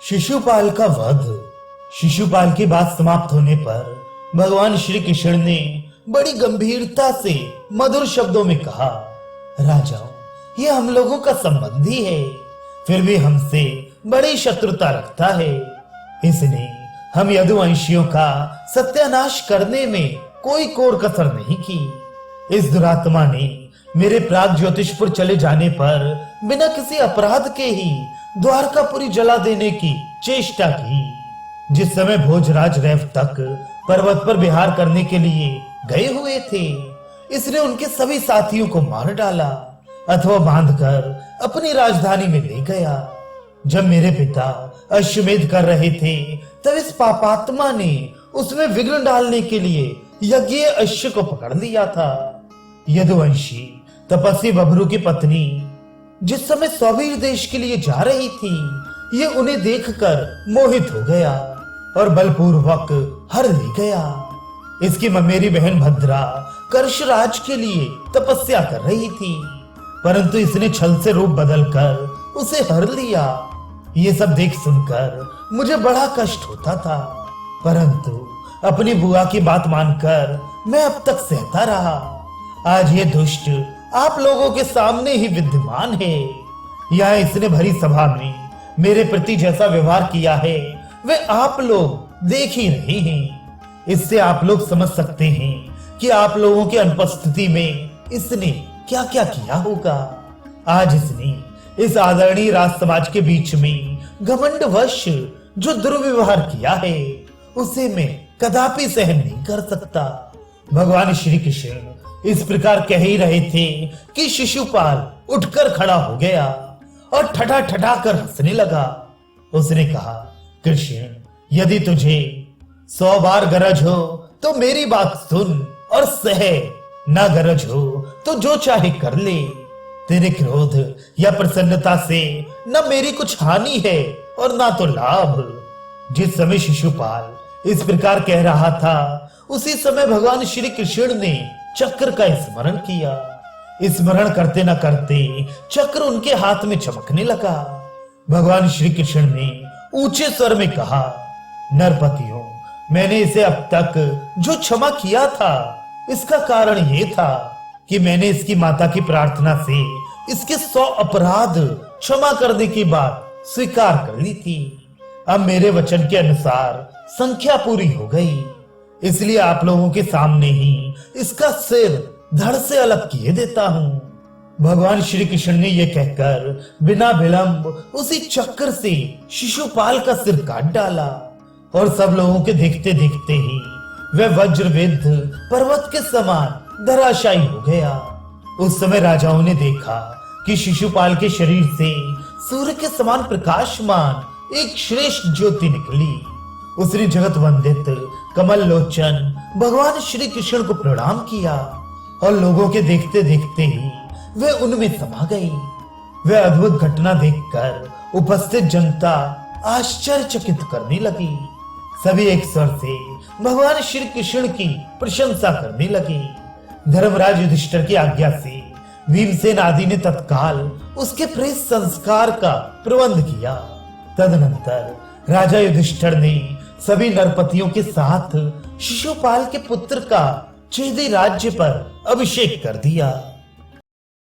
शिशुपाल का वध। शिशुपाल की बात समाप्त होने पर भगवान श्री कृष्ण ने बड़ी गंभीरता से मधुर शब्दों में कहा, राजाओं, ये हम लोगों का संबंधी है, फिर भी हमसे बड़ी शत्रुता रखता है। इसने हम यदुवंशियों का सत्यानाश करने में कोई कोर कसर नहीं की। इस दुरात्मा ने मेरे प्राग ज्योतिषपुर चले जाने पर बिना किसी अपराध के ही द्वारकापुरी जला देने की चेष्टा की। जिस समय भोजराज रैव तक पर्वत पर विहार करने के लिए गए हुए थे, इसने उनके सभी साथियों को मार डाला अथवा बांधकर अपनी राजधानी में ले गया। जब मेरे पिता अश्वमेध कर रहे थे, तब इस पापात्मा ने उसमें विघ्न डालने के लिए यज्ञ अश्व को पकड़ लिया था। यदुवंशी तपस्वी बभरू की पत्नी जिस समय सौवीर देश के लिए जा रही थी, ये उन्हें देखकर मोहित हो गया और बलपूर्वक हर ले गया। इसकी ममेरी बहन भद्रा कर्षराज के लिए तपस्या कर रही थी, परंतु इसने छल से रूप बदलकर उसे हर लिया। ये सब देख सुनकर मुझे बड़ा कष्ट होता था, परंतु अपनी बुआ की बात मानकर मैं अब तक सहता रहा। आज ये दुष्ट आप लोगों के सामने ही विद्यमान है। यह इसने भरी सभा में मेरे प्रति जैसा व्यवहार किया है, वे आप लोग देख ही रहे हैं। इससे आप लोग समझ सकते हैं कि आप लोगों की अनुपस्थिति में इसने क्या क्या किया होगा। आज इसने इस आदरणीय राज समाज के बीच में घमंडवश जो दुर्व्यवहार किया है, उसे मैं कदापि सहन नहीं कर सकता। भगवान श्री कृष्ण इस प्रकार कह ही रहे थे कि शिशुपाल उठकर खड़ा हो गया और ठठा ठठा कर हंसने लगा। उसने कहा, कृष्ण, यदि तुझे 100 बार गरज हो तो मेरी बात सुन और सह, ना गरज हो तो जो चाहे कर ले। तेरे क्रोध या प्रसन्नता से न मेरी कुछ हानि है और ना तो लाभ। जिस समय शिशुपाल इस प्रकार कह रहा था, उसी समय भगवान श्री कृष्ण ने चक्र का स्मरण किया। स्मरण करते न करते चक्र उनके हाथ में चमकने लगा। भगवान श्री कृष्ण ने ऊंचे स्वर में कहा, नरपतियों, मैंने इसे अब तक जो क्षमा किया था, इसका कारण ये था कि मैंने इसकी माता की प्रार्थना से इसके 100 अपराध क्षमा करने की बात स्वीकार कर ली थी। अब मेरे वचन के अनुसार संख्या पूरी हो गई, इसलिए आप लोगों के सामने ही इसका सिर धड़ से अलग किए देता हूँ। भगवान श्री कृष्ण ने यह कहकर बिना विलंब उसी चक्र से शिशुपाल का सिर काट डाला और सब लोगों के देखते देखते ही वह वज्रविद्ध पर्वत के समान धराशायी हो गया। उस समय राजाओं ने देखा कि शिशुपाल के शरीर से सूर्य के समान प्रकाशमान एक श्रेष्ठ ज्योति निकली। उसने जगत वंदित कमल लोचन भगवान श्री कृष्ण को प्रणाम किया और लोगों के देखते देखते ही वे उनमें समा गई। वे अद्भुत घटना देखकर उपस्थित जनता आश्चर्यचकित करने लगी। सभी एक स्वर से भगवान श्री कृष्ण की प्रशंसा करने लगे। धर्मराज युधिष्ठिर की आज्ञा से भीमसेन आदि ने तत्काल उसके प्रेत संस्कार का प्रबंध किया। तदनंतर राजा युधिष्ठिर ने सभी नरपतियों के साथ शिशुपाल के पुत्र का चेदी राज्य पर अभिषेक कर दिया।